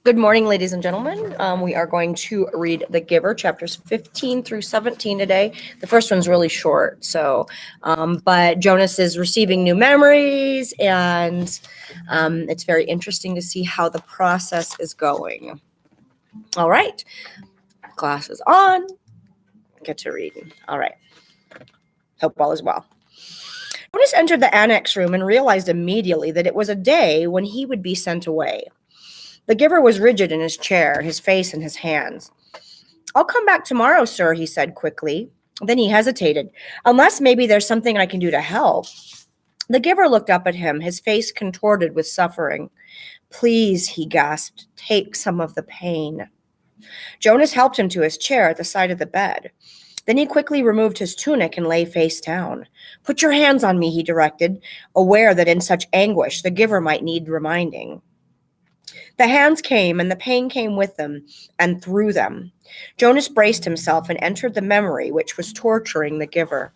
Good morning, ladies and gentlemen. We are going to read The Giver, chapters 15 through 17 today. The first one's really short, but Jonas is receiving new memories, and it's very interesting to see how the process is going. All right, glasses on, get to reading. All right, hope all is well. Jonas entered the annex room and realized immediately that it was a day when he would be sent away. The giver was rigid in his chair, his face in his hands. "I'll come back tomorrow, sir," he said quickly. Then he hesitated. "Unless maybe there's something I can do to help." The giver looked up at him, his face contorted with suffering. "Please," he gasped, "take some of the pain." Jonas helped him to his chair at the side of the bed. Then he quickly removed his tunic and lay face down. "Put your hands on me," he directed, aware that in such anguish the giver might need reminding. The hands came, and the pain came with them and through them. Jonas braced himself and entered the memory which was torturing the giver.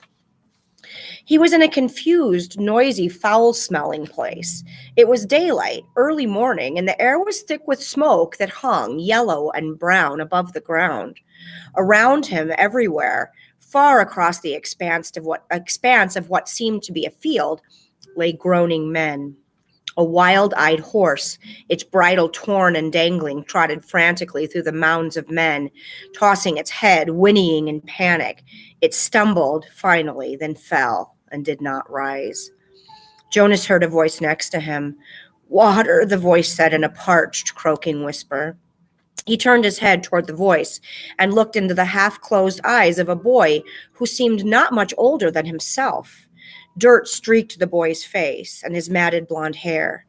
He was in a confused, noisy, foul-smelling place. It was daylight, early morning, and the air was thick with smoke that hung, yellow and brown, above the ground. Around him, everywhere, far across the expanse of what seemed to be a field, lay groaning men. A wild-eyed horse, its bridle torn and dangling, trotted frantically through the mounds of men, tossing its head, whinnying in panic. It stumbled, finally, then fell and did not rise. Jonas heard a voice next to him. "Water," the voice said in a parched, croaking whisper. He turned his head toward the voice and looked into the half-closed eyes of a boy who seemed not much older than himself. Dirt streaked the boy's face and his matted blonde hair.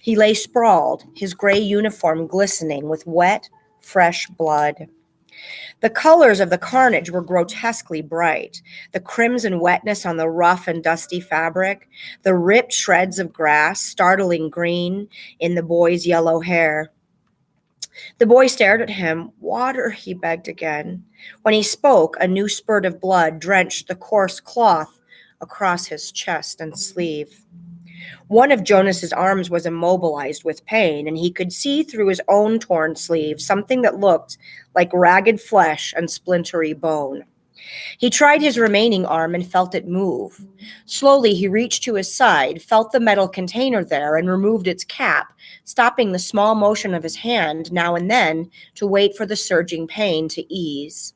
He lay sprawled, his gray uniform glistening with wet, fresh blood. The colors of the carnage were grotesquely bright, the crimson wetness on the rough and dusty fabric, the ripped shreds of grass, startling green in the boy's yellow hair. The boy stared at him. "Water," he begged again. When he spoke, a new spurt of blood drenched the coarse cloth across his chest and sleeve. One of Jonas's arms was immobilized with pain, and he could see through his own torn sleeve something that looked like ragged flesh and splintery bone. He tried his remaining arm and felt it move. Slowly, he reached to his side, felt the metal container there, and removed its cap, stopping the small motion of his hand now and then to wait for the surging pain to ease.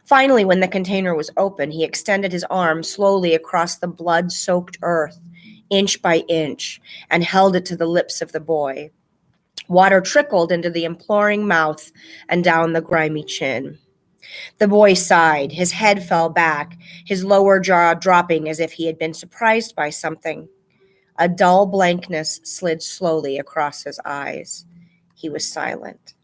Finally, when the container was open, he extended his arm slowly across the blood-soaked earth, inch by inch, and held it to the lips of the boy. Water trickled into the imploring mouth and down the grimy chin. The boy sighed. His head fell back, his lower jaw dropping as if he had been surprised by something. A dull blankness slid slowly across his eyes. He was silent.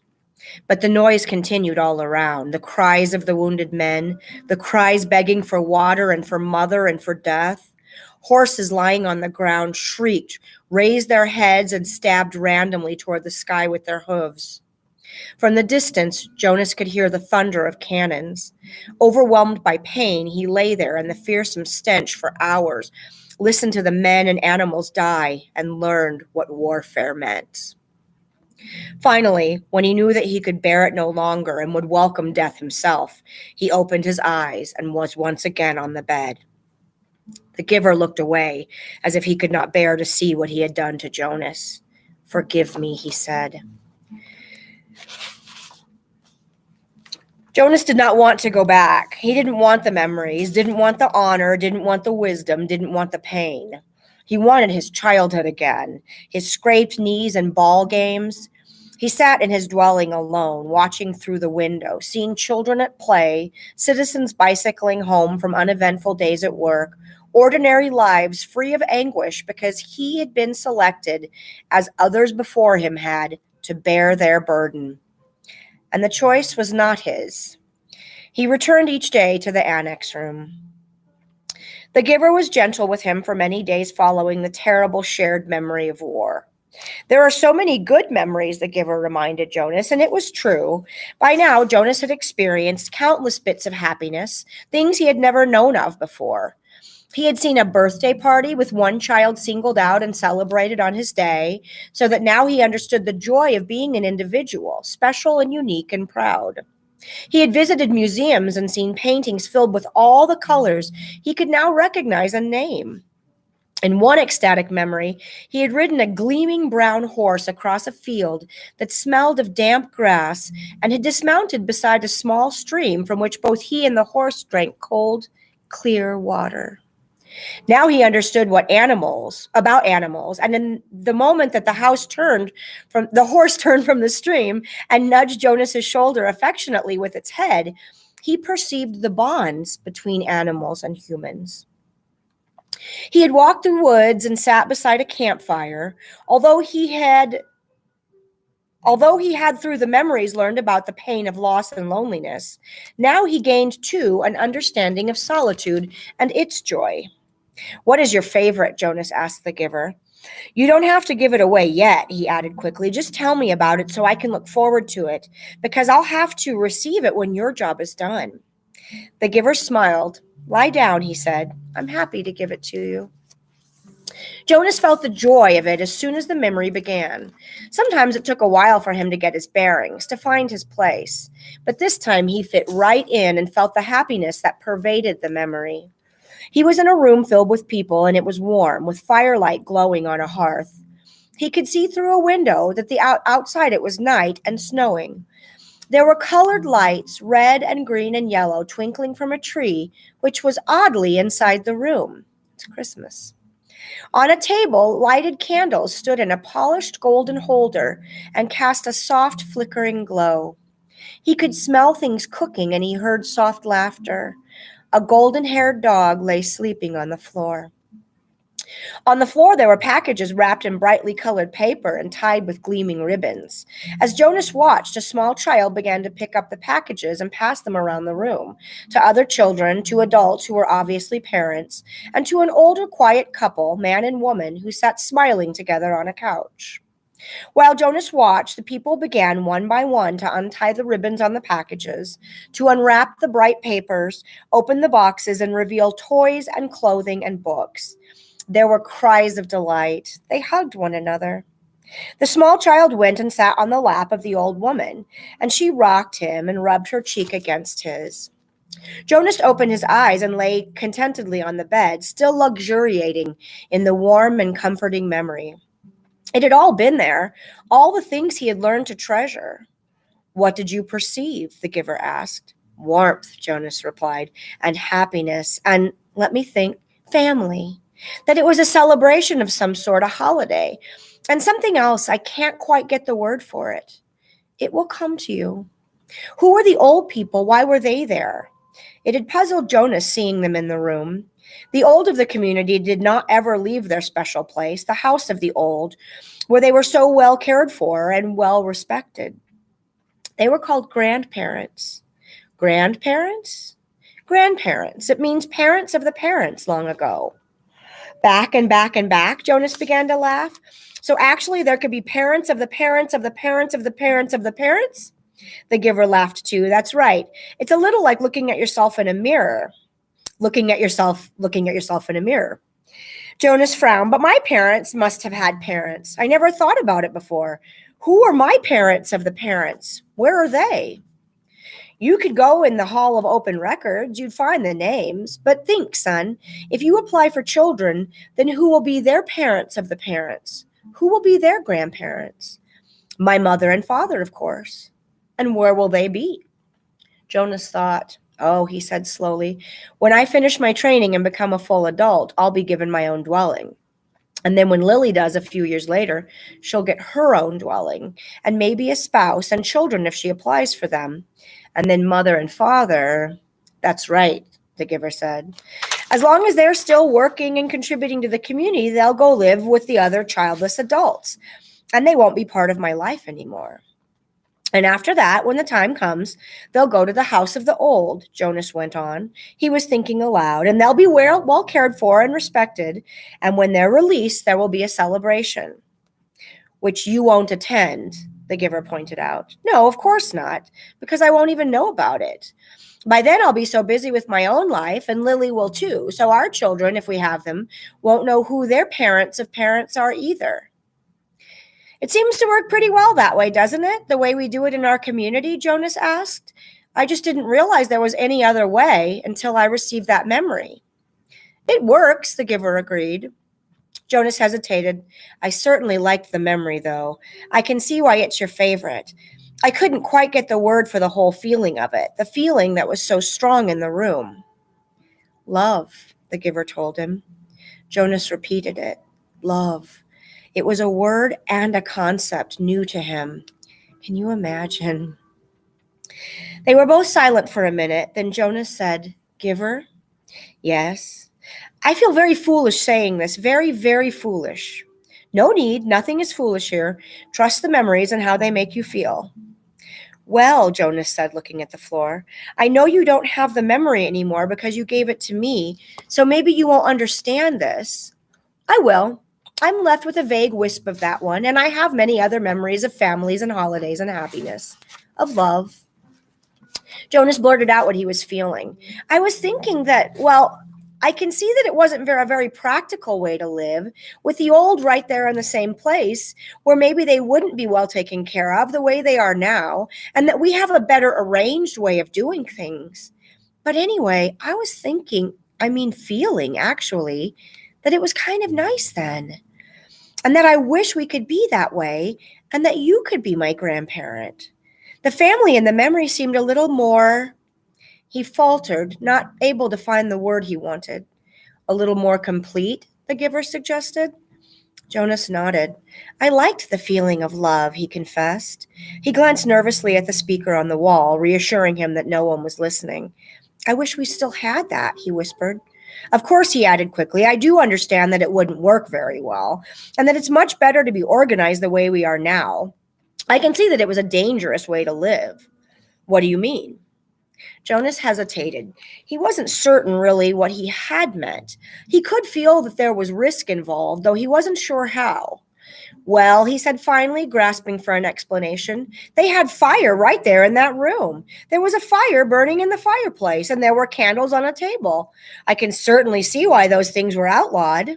But the noise continued all around, the cries of the wounded men, the cries begging for water and for mother and for death. Horses lying on the ground shrieked, raised their heads, and stabbed randomly toward the sky with their hooves. From the distance, Jonas could hear the thunder of cannons. Overwhelmed by pain, he lay there in the fearsome stench for hours, listened to the men and animals die, and learned what warfare meant. Finally, when he knew that he could bear it no longer and would welcome death himself, he opened his eyes and was once again on the bed. The giver looked away, as if he could not bear to see what he had done to Jonas. "Forgive me," he said. Jonas did not want to go back. He didn't want the memories, didn't want the honor, didn't want the wisdom, didn't want the pain. He wanted his childhood again, his scraped knees and ball games. He sat in his dwelling alone, watching through the window, seeing children at play, citizens bicycling home from uneventful days at work, ordinary lives free of anguish because he had been selected, as others before him had, to bear their burden. And the choice was not his. He returned each day to the annex room. The giver was gentle with him for many days following the terrible shared memory of war. "There are so many good memories," the giver reminded Jonas, and it was true. By now, Jonas had experienced countless bits of happiness, things he had never known of before. He had seen a birthday party with one child singled out and celebrated on his day, so that now he understood the joy of being an individual, special and unique and proud. He had visited museums and seen paintings filled with all the colors he could now recognize and name. In one ecstatic memory, he had ridden a gleaming brown horse across a field that smelled of damp grass and had dismounted beside a small stream from which both he and the horse drank cold, clear water. Now he understood about animals, and in the moment that the horse turned from the stream and nudged Jonas's shoulder affectionately with its head, he perceived the bonds between animals and humans. He had walked the woods and sat beside a campfire, although he had through the memories learned about the pain of loss and loneliness. Now he gained too an understanding of solitude and its joy. "What is your favorite?" Jonas asked the giver. "You don't have to give it away yet," he added quickly. "Just tell me about it so I can look forward to it, because I'll have to receive it when your job is done." The giver smiled. "Lie down," he said. "I'm happy to give it to you." Jonas felt the joy of it as soon as the memory began. Sometimes it took a while for him to get his bearings, to find his place, but this time he fit right in and felt the happiness that pervaded the memory. He was in a room filled with people, and it was warm, with firelight glowing on a hearth. He could see through a window that outside it was night and snowing. There were colored lights, red and green and yellow, twinkling from a tree, which was oddly inside the room. It's Christmas. On a table, lighted candles stood in a polished golden holder and cast a soft, flickering glow. He could smell things cooking, and he heard soft laughter. A golden-haired dog lay sleeping on the floor. On the floor, there were packages wrapped in brightly colored paper and tied with gleaming ribbons. As Jonas watched, a small child began to pick up the packages and pass them around the room, to other children, to adults who were obviously parents, and to an older, quiet couple, man and woman, who sat smiling together on a couch. While Jonas watched, the people began one by one to untie the ribbons on the packages, to unwrap the bright papers, open the boxes, and reveal toys and clothing and books. There were cries of delight. They hugged one another. The small child went and sat on the lap of the old woman, and she rocked him and rubbed her cheek against his. Jonas opened his eyes and lay contentedly on the bed, still luxuriating in the warm and comforting memory. It had all been there, all the things he had learned to treasure. "What did you perceive?" the giver asked. "Warmth," Jonas replied, "and happiness, and, let me think, family. That it was a celebration of some sort, a holiday, and something else, I can't quite get the word for it. It will come to you. Who were the old people? Why were they there?" It had puzzled Jonas seeing them in the room. The old of the community did not ever leave their special place, the house of the old, where they were so well cared for and well respected. They were called grandparents. Grandparents? Grandparents. It means parents of the parents long ago. Back and back and back, Jonas began to laugh. So actually there could be parents of the parents of the parents of the parents of the parents? The giver laughed too. That's right. It's a little like looking at yourself in a mirror. Looking at yourself in a mirror. Jonas frowned, but my parents must have had parents. I never thought about it before. Who are my parents of the parents? Where are they? You could go in the Hall of Open Records. You'd find the names. But think, son, if you apply for children, then who will be their parents of the parents? Who will be their grandparents? My mother and father, of course. And where will they be? Jonas thought. "Oh," he said slowly, "when I finish my training and become a full adult, I'll be given my own dwelling. And then when Lily does a few years later, she'll get her own dwelling, and maybe a spouse and children if she applies for them. And then mother and father." "That's right," the giver said. "As long as they're still working and contributing to the community, they'll go live with the other childless adults, and they won't be part of my life anymore. And after that, when the time comes, they'll go to the house of the old," Jonas went on. He was thinking aloud, "and they'll be well cared for and respected. And when they're released, there will be a celebration, which you won't attend, the giver pointed out. No, of course not, because I won't even know about it. By then, I'll be so busy with my own life, and Lily will too. So our children, if we have them, won't know who their parents of parents are either. It seems to work pretty well that way, doesn't it? The way we do it in our community, Jonas asked. I just didn't realize there was any other way until I received that memory. It works, the giver agreed. Jonas hesitated. I certainly liked the memory, though. I can see why it's your favorite. I couldn't quite get the word for the whole feeling of it, the feeling that was so strong in the room. Love, the giver told him. Jonas repeated it. Love. It was a word and a concept new to him. Can you imagine? They were both silent for a minute. Then Jonas said, Giver? Yes. I feel very foolish saying this. Very, very foolish. No need. Nothing is foolish here. Trust the memories and how they make you feel. Well, Jonas said, looking at the floor, I know you don't have the memory anymore because you gave it to me, so maybe you won't understand this. I will. I'm left with a vague wisp of that one, and I have many other memories of families and holidays and happiness, of love. Jonas blurted out what he was feeling. I was thinking that, well, I can see that it wasn't a very practical way to live, with the old right there in the same place, where maybe they wouldn't be well taken care of the way they are now, and that we have a better arranged way of doing things. But anyway, I was feeling, actually, that it was kind of nice then, and that I wish we could be that way, and that you could be my grandparent. The family and the memory seemed a little more... He faltered, not able to find the word he wanted. A little more complete, the giver suggested. Jonas nodded. I liked the feeling of love, he confessed. He glanced nervously at the speaker on the wall, reassuring him that no one was listening. I wish we still had that, he whispered. Of course, he added quickly, I do understand that it wouldn't work very well, and that it's much better to be organized the way we are now. I can see that it was a dangerous way to live. What do you mean? Jonas hesitated. He wasn't certain, really, what he had meant. He could feel that there was risk involved, though he wasn't sure how. Well, he said finally, grasping for an explanation, they had fire right there in that room. There was a fire burning in the fireplace, and there were candles on a table. I can certainly see why those things were outlawed.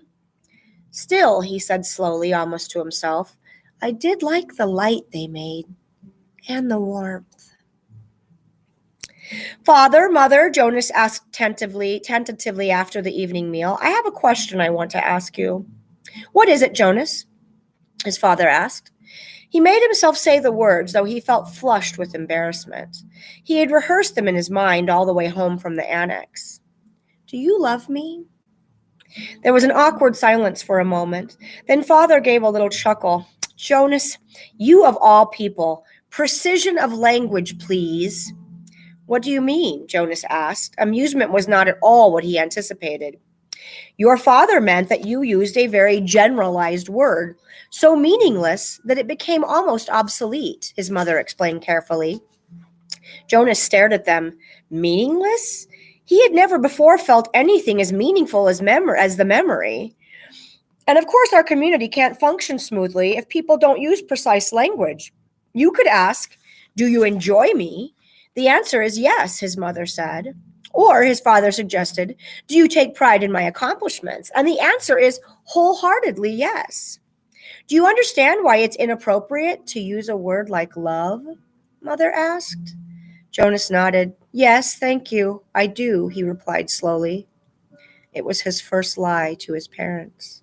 Still, he said slowly, almost to himself, I did like the light they made, and the warmth. Father, Mother, Jonas asked tentatively after the evening meal, I have a question I want to ask you. What is it, Jonas? His father asked. He made himself say the words, though he felt flushed with embarrassment. He had rehearsed them in his mind all the way home from the annex. Do you love me? There was an awkward silence for a moment. Then Father gave a little chuckle. Jonas, you of all people, precision of language, please. What do you mean? Jonas asked. Amusement was not at all what he anticipated. Your father meant that you used a very generalized word, so meaningless that it became almost obsolete, his mother explained carefully. Jonas stared at them. Meaningless? He had never before felt anything as meaningful as the memory. And of course, our community can't function smoothly if people don't use precise language. You could ask, do you enjoy me? The answer is yes, his mother said. Or, his father suggested, do you take pride in my accomplishments? And the answer is wholeheartedly yes. Do you understand why it's inappropriate to use a word like love? Mother asked. Jonas nodded. Yes, thank you. I do, he replied slowly. It was his first lie to his parents.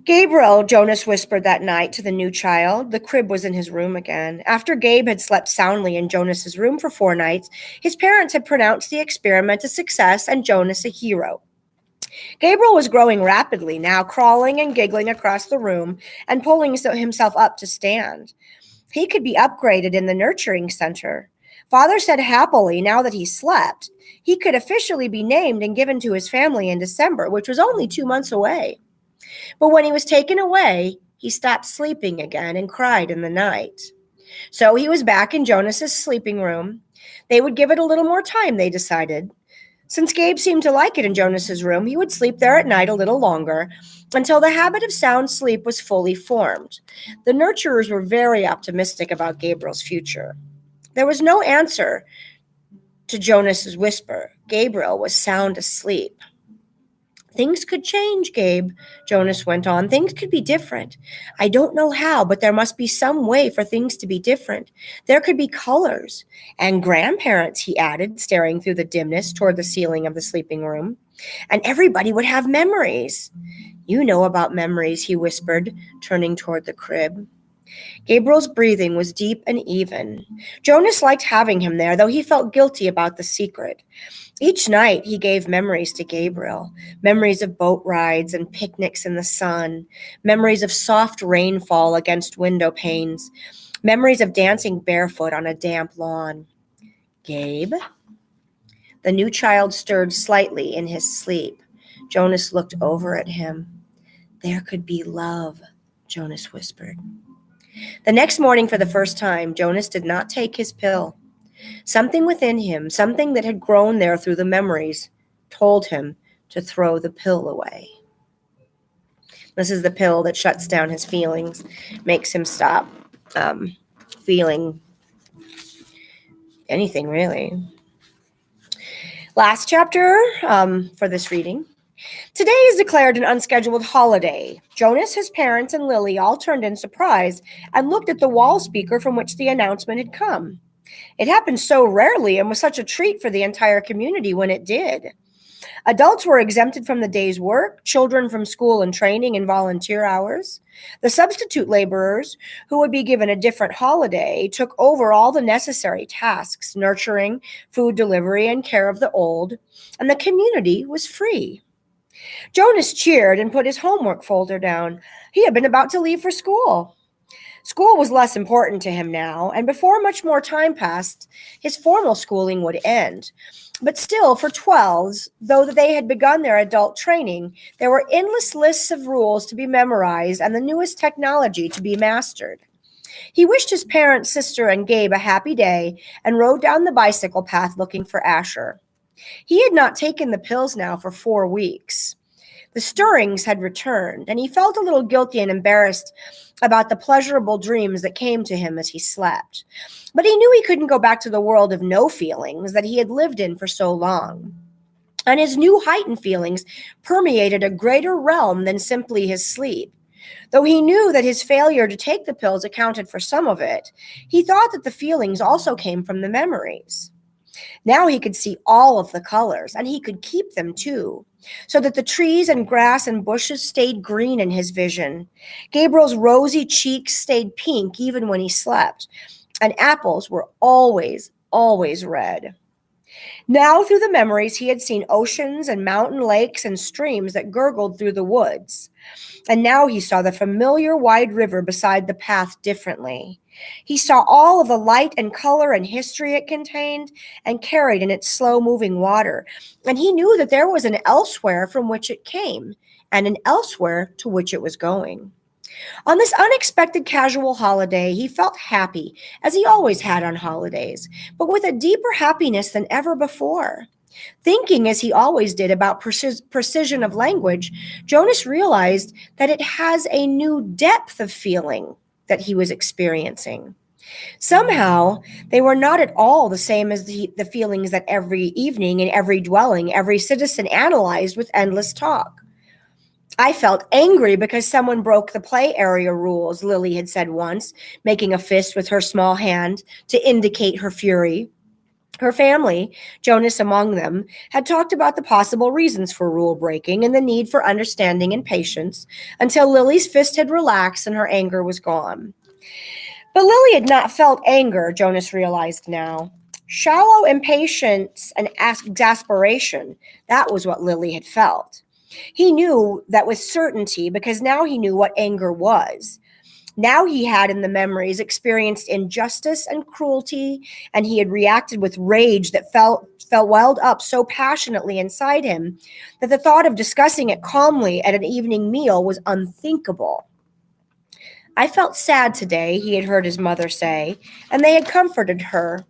Gabriel, Jonas whispered that night to the new child. The crib was in his room again. After Gabe had slept soundly in Jonas's room for 4 nights, his parents had pronounced the experiment a success and Jonas a hero. Gabriel was growing rapidly now, crawling and giggling across the room and pulling himself up to stand. He could be upgraded in the nurturing center. Father said happily, now that he slept, he could officially be named and given to his family in December, which was only 2 months away. But when he was taken away, he stopped sleeping again and cried in the night. So he was back in Jonas's sleeping room. They would give it a little more time, they decided. Since Gabe seemed to like it in Jonas's room, he would sleep there at night a little longer until the habit of sound sleep was fully formed. The nurturers were very optimistic about Gabriel's future. There was no answer to Jonas's whisper. Gabriel was sound asleep. Things could change, Gabe, Jonas went on. Things could be different. I don't know how, but there must be some way for things to be different. There could be colors. And grandparents, he added, staring through the dimness toward the ceiling of the sleeping room. And everybody would have memories. You know about memories, he whispered, turning toward the crib. Gabriel's breathing was deep and even. Jonas liked having him there, though he felt guilty about the secret. Each night, he gave memories to Gabriel, memories of boat rides and picnics in the sun, memories of soft rainfall against window panes, memories of dancing barefoot on a damp lawn. Gabe? The new child stirred slightly in his sleep. Jonas looked over at him. There could be love, Jonas whispered. The next morning, for the first time, Jonas did not take his pill. Something within him, something that had grown there through the memories, told him to throw the pill away. This is the pill that shuts down his feelings, makes him stop feeling anything, really. Last chapter for this reading. Today is declared an unscheduled holiday. Jonas, his parents, and Lily all turned in surprise and looked at the wall speaker from which the announcement had come. It happened so rarely and was such a treat for the entire community when it did. Adults were exempted from the day's work, children from school and training and volunteer hours. The substitute laborers, who would be given a different holiday, took over all the necessary tasks, nurturing, food delivery, and care of the old, and the community was free. Jonas cheered and put his homework folder down. He had been about to leave for school. School was less important to him now, and before much more time passed, his formal schooling would end. But still, for 12s, though they had begun their adult training, there were endless lists of rules to be memorized and the newest technology to be mastered. He wished his parents, sister, and Gabe a happy day and rode down the bicycle path looking for Asher. He had not taken the pills now for 4 weeks. The stirrings had returned, and he felt a little guilty and embarrassed about the pleasurable dreams that came to him as he slept. But he knew he couldn't go back to the world of no feelings that he had lived in for so long. And his new heightened feelings permeated a greater realm than simply his sleep. Though he knew that his failure to take the pills accounted for some of it, he thought that the feelings also came from the memories. Now he could see all of the colors, and he could keep them too, so that the trees and grass and bushes stayed green in his vision. Gabriel's rosy cheeks stayed pink even when he slept, and apples were always, always red. Now, through the memories, he had seen oceans and mountain lakes and streams that gurgled through the woods. And now he saw the familiar wide river beside the path differently. He saw all of the light and color and history it contained and carried in its slow-moving water. And he knew that there was an elsewhere from which it came and an elsewhere to which it was going. On this unexpected casual holiday, he felt happy, as he always had on holidays, but with a deeper happiness than ever before. Thinking, as he always did, about precision of language, Jonas realized that it has a new depth of feeling that he was experiencing. Somehow, they were not at all the same as the feelings that every evening in every dwelling, every citizen analyzed with endless talk. I felt angry because someone broke the play area rules, Lily had said once, making a fist with her small hand to indicate her fury. Her family, Jonas among them, had talked about the possible reasons for rule breaking and the need for understanding and patience until Lily's fist had relaxed and her anger was gone. But Lily had not felt anger, Jonas realized now. Shallow impatience and exasperation, that was what Lily had felt. He knew that with certainty because now he knew what anger was. Now he had in the memories experienced injustice and cruelty, and he had reacted with rage that felt welled up so passionately inside him that the thought of discussing it calmly at an evening meal was unthinkable. I felt sad today, he had heard his mother say, and they had comforted her.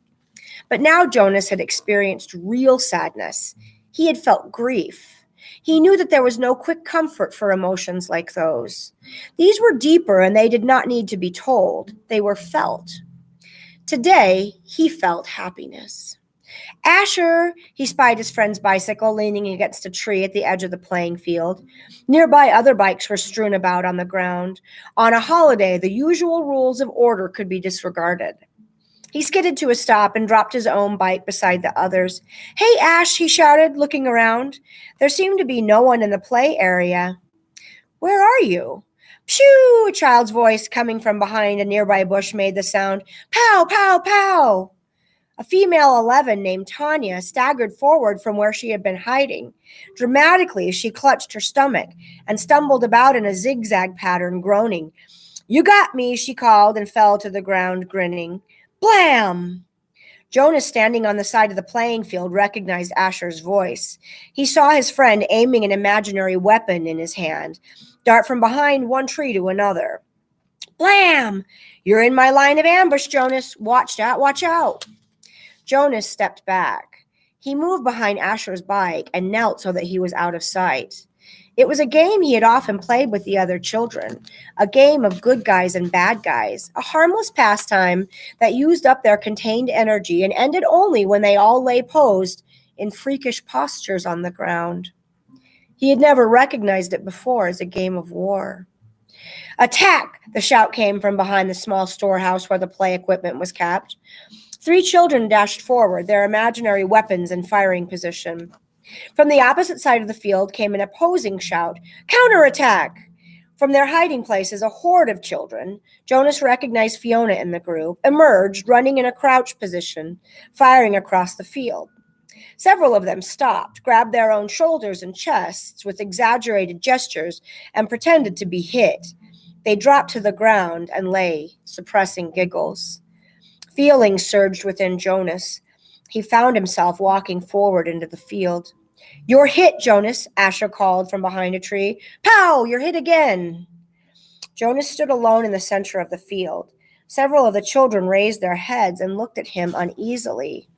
But now Jonas had experienced real sadness. He had felt grief. He knew that there was no quick comfort for emotions like those. These were deeper, and they did not need to be told. They were felt. Today, he felt happiness. Asher, he spied his friend's bicycle leaning against a tree at the edge of the playing field. Nearby, other bikes were strewn about on the ground. On a holiday, the usual rules of order could be disregarded. He skidded to a stop and dropped his own bike beside the others. "Hey, Ash," he shouted, looking around. There seemed to be no one in the play area. "Where are you?" "Phew!" A child's voice coming from behind a nearby bush made the sound. "Pow, pow, pow!" A female 11 named Tanya staggered forward from where she had been hiding. Dramatically, she clutched her stomach and stumbled about in a zigzag pattern, groaning. "You got me," she called, and fell to the ground, grinning. Blam! Jonas, standing on the side of the playing field, recognized Asher's voice. He saw his friend aiming an imaginary weapon in his hand, dart from behind one tree to another. Blam! "You're in my line of ambush, Jonas. Watch out. Jonas stepped back. He moved behind Asher's bike and knelt so that he was out of sight. It was a game he had often played with the other children, a game of good guys and bad guys, a harmless pastime that used up their contained energy and ended only when they all lay posed in freakish postures on the ground. He had never recognized it before as a game of war. "Attack!" The shout came from behind the small storehouse where the play equipment was kept. 3 children dashed forward, their imaginary weapons in firing position. From the opposite side of the field came an opposing shout, "Counterattack!" From their hiding places, a horde of children, Jonas recognized Fiona in the group, emerged, running in a crouch position, firing across the field. Several of them stopped, grabbed their own shoulders and chests with exaggerated gestures, and pretended to be hit. They dropped to the ground and lay, suppressing giggles. Feelings surged within Jonas. He found himself walking forward into the field. "You're hit, Jonas," Asher called from behind a tree. "Pow! You're hit again." Jonas stood alone in the center of the field. Several of the children raised their heads and looked at him uneasily.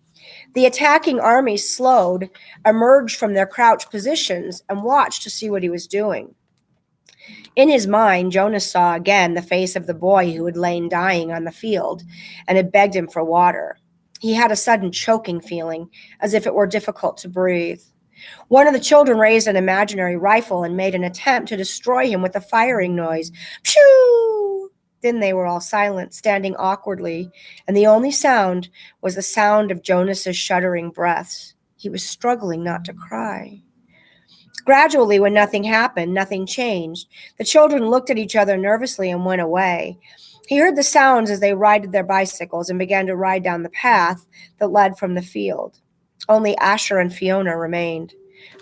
The attacking army slowed, emerged from their crouched positions, and watched to see what he was doing. In his mind, Jonas saw again the face of the boy who had lain dying on the field and had begged him for water. He had a sudden choking feeling, as if it were difficult to breathe. One of the children raised an imaginary rifle and made an attempt to destroy him with a firing noise. Pshoo! Then they were all silent, standing awkwardly, and the only sound was the sound of Jonas's shuddering breaths. He was struggling not to cry. Gradually, when nothing happened, nothing changed. The children looked at each other nervously and went away. He heard the sounds as they righted their bicycles and began to ride down the path that led from the field. Only Asher and Fiona remained.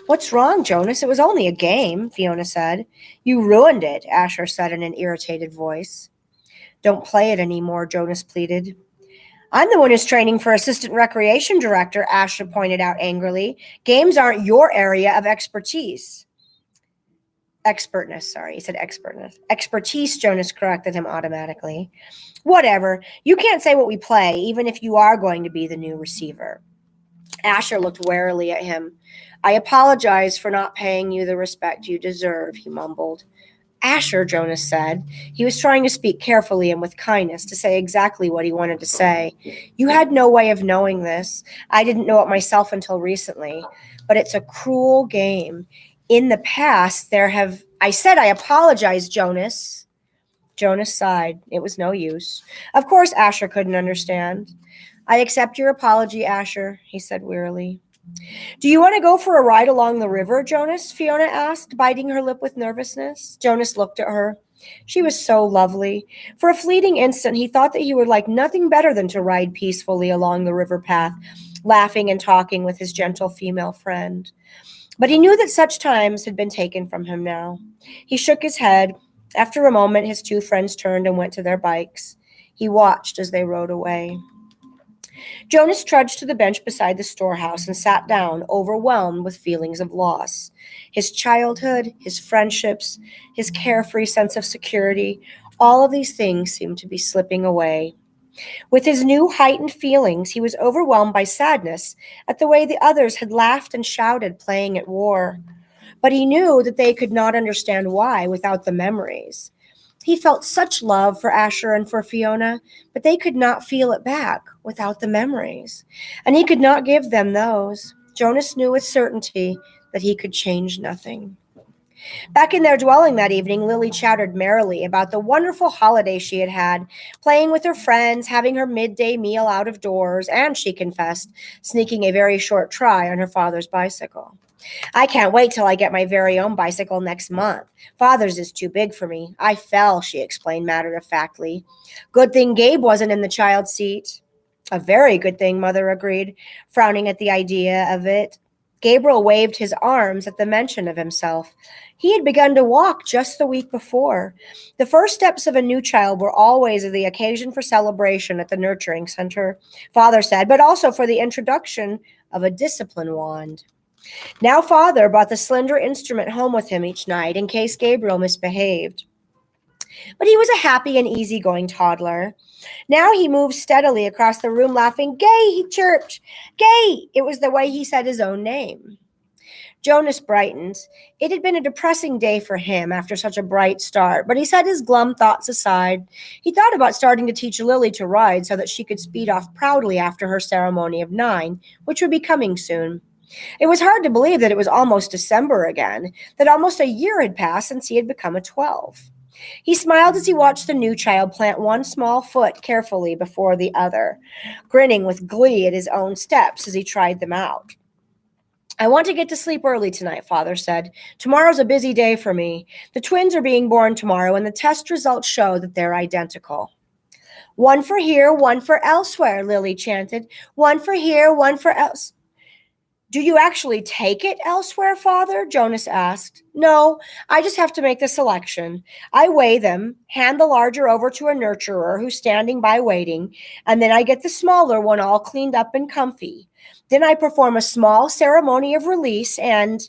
"What's wrong, Jonas? It was only a game," Fiona said. "You ruined it," Asher said in an irritated voice. "Don't play it anymore," Jonas pleaded. "I'm the one who's training for assistant recreation director," Asher pointed out angrily. "Games aren't your area of expertise." Expertness, sorry. He said expertness. Expertise, Jonas corrected him automatically. "Whatever. You can't say what we play, even if you are going to be the new receiver." Asher looked warily at him. "I apologize for not paying you the respect you deserve," he mumbled. "Asher," Jonas said. He was trying to speak carefully and with kindness, to say exactly what he wanted to say. "You had no way of knowing this. I didn't know it myself until recently. But it's a cruel game. In the past, I said I apologize, Jonas." Jonas sighed. It was no use. Of course, Asher couldn't understand. "I accept your apology, Asher," he said wearily. "Do you want to go for a ride along the river, Jonas?" Fiona asked, biting her lip with nervousness. Jonas looked at her. She was so lovely. For a fleeting instant, he thought that he would like nothing better than to ride peacefully along the river path, laughing and talking with his gentle female friend. But he knew that such times had been taken from him now. He shook his head. After a moment, his 2 friends turned and went to their bikes. He watched as they rode away. Jonas trudged to the bench beside the storehouse and sat down, overwhelmed with feelings of loss. His childhood, his friendships, his carefree sense of security, all of these things seemed to be slipping away. With his new heightened feelings, he was overwhelmed by sadness at the way the others had laughed and shouted playing at war. But he knew that they could not understand why without the memories. He felt such love for Asher and for Fiona, but they could not feel it back without the memories. And he could not give them those. Jonas knew with certainty that he could change nothing. Back in their dwelling that evening, Lily chattered merrily about the wonderful holiday she had had, playing with her friends, having her midday meal out of doors, and, she confessed, sneaking a very short try on her father's bicycle. I can't wait till I get my very own bicycle next month. Father's is too big for me. I fell, she explained matter-of-factly. Good thing Gabe wasn't in the child's seat. A very good thing, Mother agreed, frowning at the idea of it. Gabriel waved his arms at the mention of himself. He had begun to walk just the week before. The first steps of a new child were always the occasion for celebration at the nurturing center, Father said, but also for the introduction of a discipline wand. Now Father brought the slender instrument home with him each night in case Gabriel misbehaved. But he was a happy and easygoing toddler. Now he moved steadily across the room, laughing. Gay, he chirped. Gay! It was the way he said his own name. Jonas brightened. It had been a depressing day for him after such a bright start, but he set his glum thoughts aside. He thought about starting to teach Lily to ride so that she could speed off proudly after her ceremony of 9, which would be coming soon. It was hard to believe that it was almost December again, that almost a year had passed since he had become a 12. He smiled as he watched the new child plant one small foot carefully before the other, grinning with glee at his own steps as he tried them out. I want to get to sleep early tonight, Father said. Tomorrow's a busy day for me. The twins are being born tomorrow, and the test results show that they're identical. One for here, one for elsewhere, Lily chanted. One for here, one for else. Do you actually take it elsewhere, Father? Jonas asked. No, I just have to make the selection. I weigh them, hand the larger over to a nurturer who's standing by waiting, and then I get the smaller one all cleaned up and comfy. Then I perform a small ceremony of release and...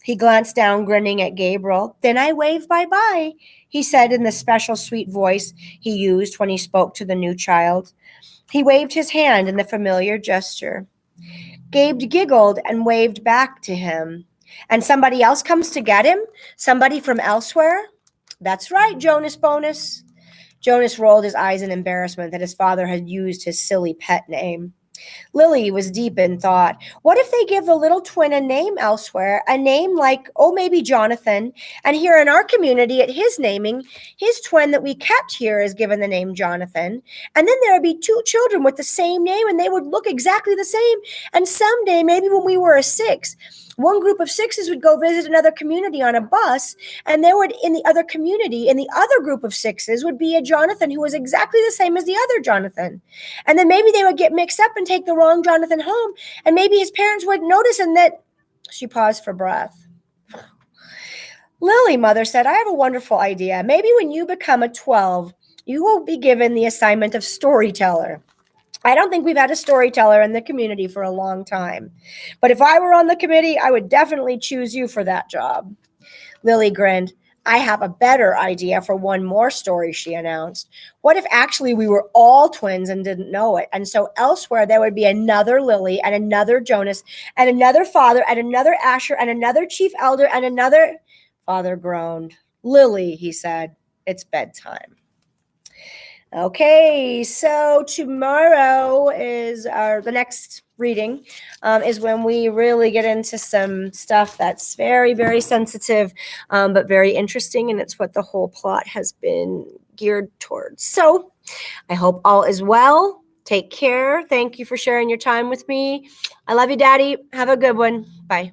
He glanced down, grinning at Gabriel. Then I wave bye-bye, he said in the special sweet voice he used when he spoke to the new child. He waved his hand in the familiar gesture. Gabe giggled and waved back to him. And somebody else comes to get him? Somebody from elsewhere? That's right, Jonas Bonus. Jonas rolled his eyes in embarrassment that his father had used his silly pet name. Lily was deep in thought. What if they give the little twin a name elsewhere, a name like, maybe Jonathan, and here in our community at his naming, his twin that we kept here is given the name Jonathan, and then there would be 2 children with the same name, and they would look exactly the same, and someday, maybe when we were a 6, one group of 6s would go visit another community on a bus, and there would, in the other community, in the other group of 6s, would be a Jonathan who was exactly the same as the other Jonathan. And then maybe they would get mixed up and take the wrong Jonathan home, and maybe his parents wouldn't notice, and that... She paused for breath. Lily, Mother said, I have a wonderful idea. Maybe when you become a 12, you will be given the assignment of storyteller. I don't think we've had a storyteller in the community for a long time. But if I were on the committee, I would definitely choose you for that job. Lily grinned. I have a better idea for one more story, she announced. What if actually we were all twins and didn't know it? And so elsewhere there would be another Lily and another Jonas and another Father and another Asher and another Chief Elder and another... Father groaned. Lily, he said, it's bedtime. Okay, so tomorrow is the next reading is when we really get into some stuff that's very, very sensitive, but very interesting, and it's what the whole plot has been geared towards. So I hope all is well. Take care. Thank you for sharing your time with me. I love you, Daddy. Have a good one. Bye.